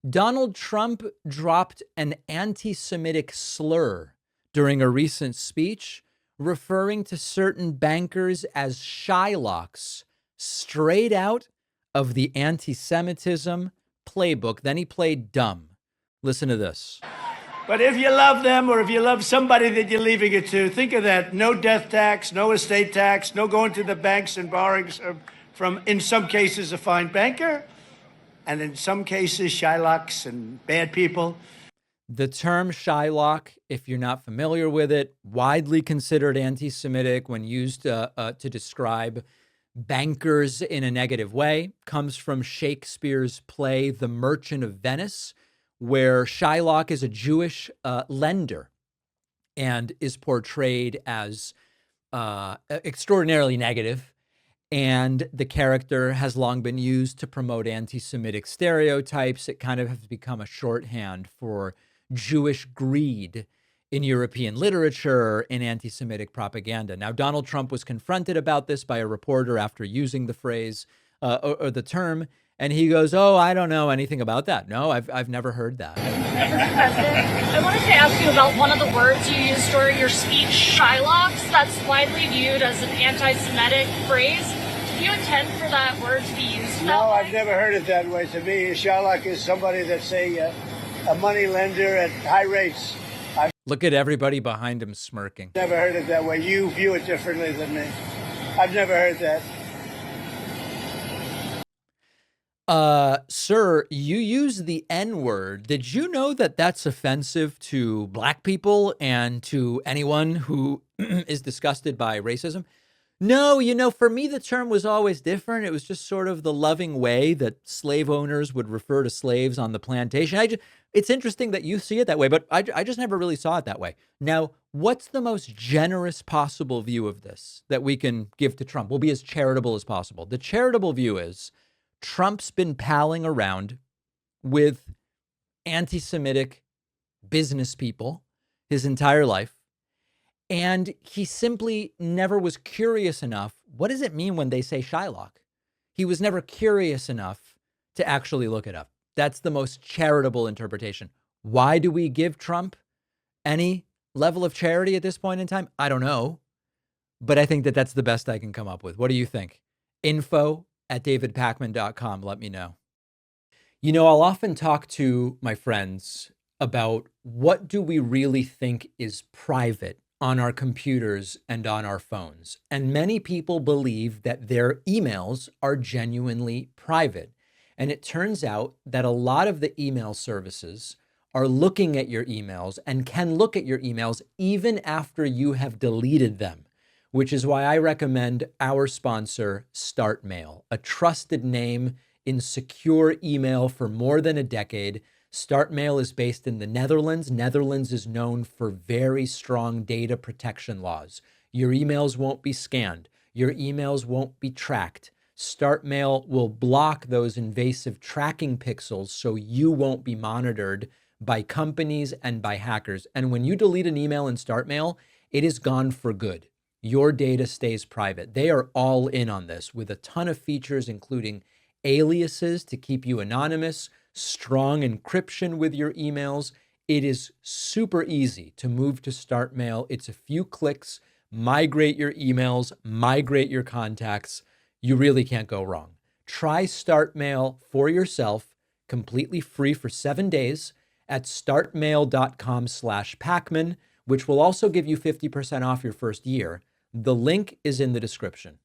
Donald Trump dropped an anti-Semitic slur during a recent speech, referring to certain bankers as shylocks, straight out of the anti-Semitism playbook. Then he played dumb. Listen to this. But if you love them or if you love somebody that you're leaving it to, think of that. No death tax, no estate tax, no going to the banks and borrowing from, in some cases, a fine banker, and in some cases, shylocks and bad people. The term shylock, if you're not familiar with it, widely considered anti-Semitic when used to describe bankers in a negative way, comes from Shakespeare's play The Merchant of Venice, where Shylock is a Jewish lender and is portrayed as extraordinarily negative. And the character has long been used to promote anti-Semitic stereotypes. It kind of has become a shorthand for Jewish greed in European literature and anti-Semitic propaganda. Now, Donald Trump was confronted about this by a reporter after using the phrase or the term, and he goes, "Oh, I don't know anything about that. No, I've never heard that." Mr. President, I wanted to ask you about one of the words you used during your speech, shylocks. That's widely viewed as an anti-Semitic phrase. Do you intend for that word to be used? No, I've never heard it that way. To me, a shylock is somebody that's a money lender at high rates. Look at everybody behind him smirking. Never heard it that way. You view it differently than me. I've never heard that. Sir, you use the N-word. Did you know that that's offensive to Black people and to anyone who is disgusted by racism? No, for me, the term was always different. It was just sort of the loving way that slave owners would refer to slaves on the plantation. It's interesting that you see it that way, but I just never really saw it that way. Now, what's the most generous possible view of this that we can give to Trump? We'll be as charitable as possible. The charitable view is Trump's been palling around with anti-Semitic business people his entire life. And he simply never was curious enough. What does it mean when they say Shylock? He was never curious enough to actually look it up. That's the most charitable interpretation. Why do we give Trump any level of charity at this point in time? I don't know. But I think that that's the best I can come up with. What do you think? info@davidpakman.com. Let me know. I'll often talk to my friends about what do we really think is private on our computers and on our phones. And many people believe that their emails are genuinely private. And it turns out that a lot of the email services are looking at your emails and can look at your emails even after you have deleted them, which is why I recommend our sponsor, StartMail, a trusted name in secure email for more than a decade. StartMail is based in the Netherlands. Netherlands is known for very strong data protection laws. Your emails won't be scanned. Your emails won't be tracked. StartMail will block those invasive tracking pixels so you won't be monitored by companies and by hackers. And when you delete an email in StartMail, it is gone for good. Your data stays private. They are all in on this with a ton of features, including aliases to keep you anonymous, strong encryption with your emails. It is super easy to move to StartMail. It's a few clicks, migrate your emails, migrate your contacts. You really can't go wrong. Try StartMail for yourself, completely free for 7 days at startmail.com/Pakman, which will also give you 50% off your first year. The link is in the description.